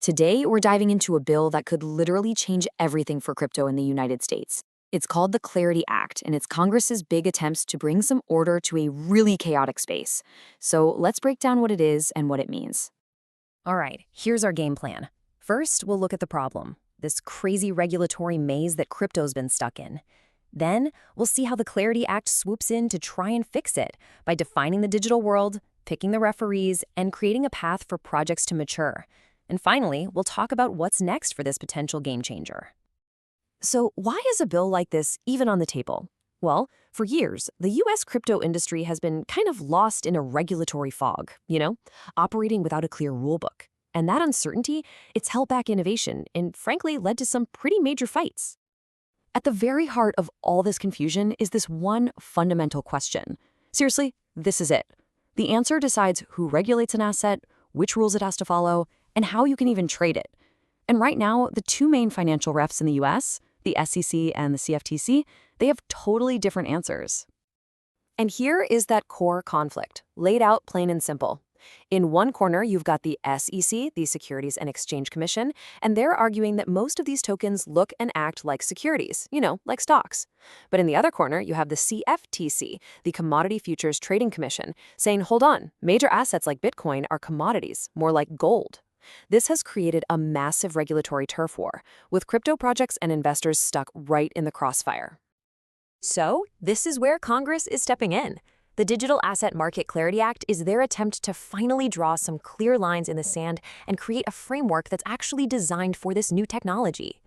Today, we're diving into a bill that could literally change everything for crypto in the United States. It's called the Clarity Act, and it's Congress's big attempts to bring some order to a really chaotic space. So let's break down what it is and what it means. All right, here's our game plan. First, we'll look at the problem, this crazy regulatory maze that crypto's been stuck in. Then, we'll see how the Clarity Act swoops in to try and fix it by defining the digital world, picking the referees, and creating a path for projects to mature. And finally, we'll talk about what's next for this potential game changer. So, why is a bill like this even on the table? Well, for years, the US crypto industry has been kind of lost in a regulatory fog, operating without a clear rulebook. And that uncertainty, it's held back innovation and frankly led to some pretty major fights. At the very heart of all this confusion is this one fundamental question. Seriously, this is it. The answer decides who regulates an asset, which rules it has to follow, and how you can even trade it. And right now, the two main financial refs in the US, the SEC and the CFTC, they have totally different answers. And here is that core conflict, laid out plain and simple. In one corner, you've got the SEC, the Securities and Exchange Commission, and they're arguing that most of these tokens look and act like securities, like stocks. But in the other corner, you have the CFTC, the Commodity Futures Trading Commission, saying, hold on, major assets like Bitcoin are commodities, more like gold. This has created a massive regulatory turf war, with crypto projects and investors stuck right in the crossfire. So, this is where Congress is stepping in. The Digital Asset Market Clarity Act is their attempt to finally draw some clear lines in the sand and create a framework that's actually designed for this new technology.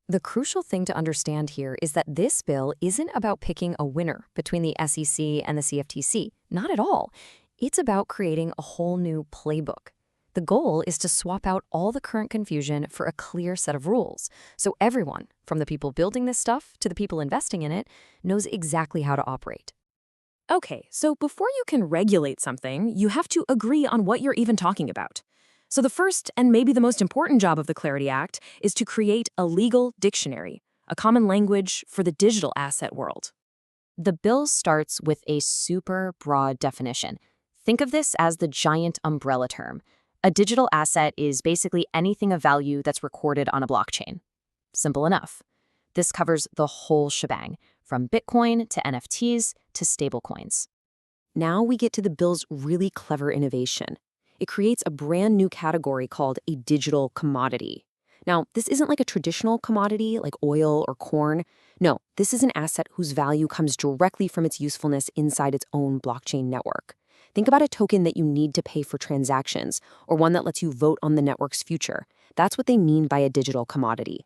The crucial thing to understand here is that this bill isn't about picking a winner between the SEC and the CFTC. Not at all. It's about creating a whole new playbook. The goal is to swap out all the current confusion for a clear set of rules, so everyone, from the people building this stuff to the people investing in it, knows exactly how to operate. Okay, so before you can regulate something, you have to agree on what you're even talking about. So the first and maybe the most important job of the Clarity Act is to create a legal dictionary, a common language for the digital asset world. The bill starts with a super broad definition. Think of this as the giant umbrella term. A digital asset is basically anything of value that's recorded on a blockchain. Simple enough. This covers the whole shebang, from Bitcoin to NFTs to stablecoins. Now we get to the bill's really clever innovation. It creates a brand new category called a digital commodity. Now, this isn't like a traditional commodity like oil or corn. No, this is an asset whose value comes directly from its usefulness inside its own blockchain network. Think about a token that you need to pay for transactions, or one that lets you vote on the network's future. That's what they mean by a digital commodity.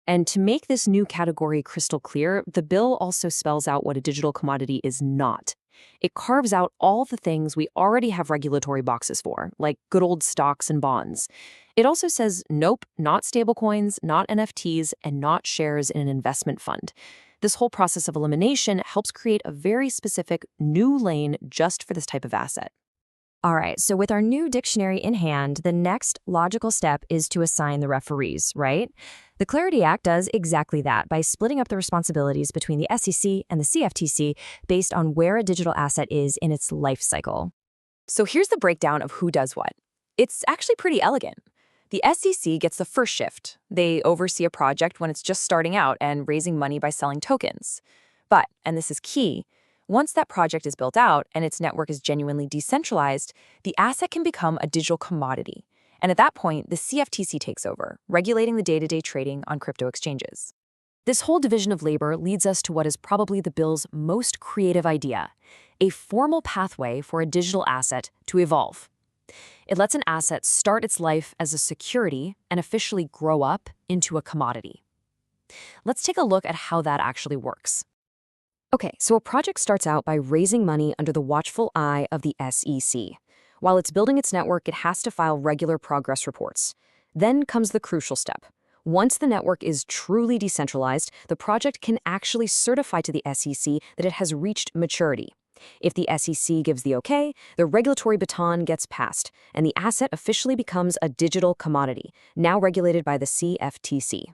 And to make this new category crystal clear, the bill also spells out what a digital commodity is not. It carves out all the things we already have regulatory boxes for, like good old stocks and bonds. It also says, nope, not stablecoins, not NFTs, and not shares in an investment fund. This whole process of elimination helps create a very specific new lane just for this type of asset. All right, so with our new dictionary in hand, the next logical step is to assign the referees, right? The Clarity Act does exactly that by splitting up the responsibilities between the SEC and the CFTC based on where a digital asset is in its life cycle. So here's the breakdown of who does what. It's actually pretty elegant. The SEC gets the first shift. They oversee a project when it's just starting out and raising money by selling tokens. But, and this is key, once that project is built out and its network is genuinely decentralized, the asset can become a digital commodity. And at that point, the CFTC takes over, regulating the day-to-day trading on crypto exchanges. This whole division of labor leads us to what is probably the bill's most creative idea, a formal pathway for a digital asset to evolve. It lets an asset start its life as a security and officially grow up into a commodity. Let's take a look at how that actually works. Okay, so a project starts out by raising money under the watchful eye of the SEC. While it's building its network, it has to file regular progress reports. Then comes the crucial step. Once the network is truly decentralized, the project can actually certify to the SEC that it has reached maturity. If the SEC gives the okay, the regulatory baton gets passed, and the asset officially becomes a digital commodity, now regulated by the CFTC.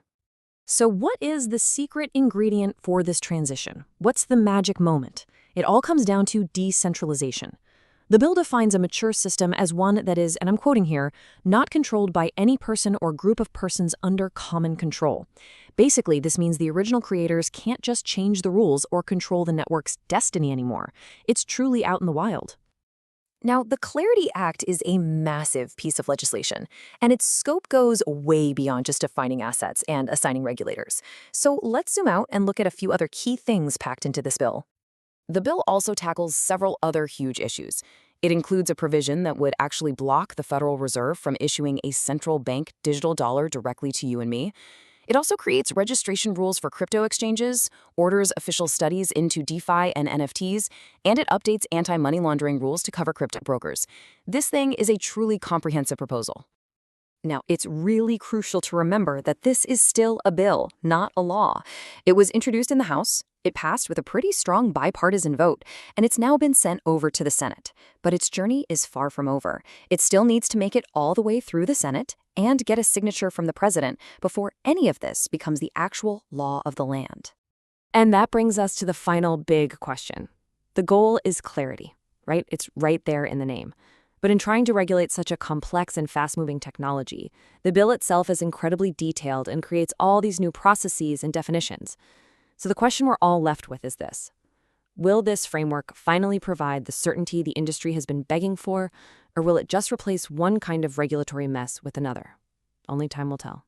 So what is the secret ingredient for this transition? What's the magic moment? It all comes down to decentralization. The bill defines a mature system as one that is, and I'm quoting here, not controlled by any person or group of persons under common control. Basically, this means the original creators can't just change the rules or control the network's destiny anymore. It's truly out in the wild. Now, the Clarity Act is a massive piece of legislation, and its scope goes way beyond just defining assets and assigning regulators. So let's zoom out and look at a few other key things packed into this bill. The bill also tackles several other huge issues. It includes a provision that would actually block the Federal Reserve from issuing a central bank digital dollar directly to you and me. It also creates registration rules for crypto exchanges, orders official studies into DeFi and NFTs, and it updates anti-money laundering rules to cover crypto brokers. This thing is a truly comprehensive proposal. Now, it's really crucial to remember that this is still a bill, not a law. It was introduced in the House, it passed with a pretty strong bipartisan vote, and it's now been sent over to the Senate. But its journey is far from over. It still needs to make it all the way through the Senate and get a signature from the president before any of this becomes the actual law of the land. And that brings us to the final big question. The goal is clarity, right? It's right there in the name. But in trying to regulate such a complex and fast-moving technology, the bill itself is incredibly detailed and creates all these new processes and definitions. So the question we're all left with is this. Will this framework finally provide the certainty the industry has been begging for, or will it just replace one kind of regulatory mess with another? Only time will tell.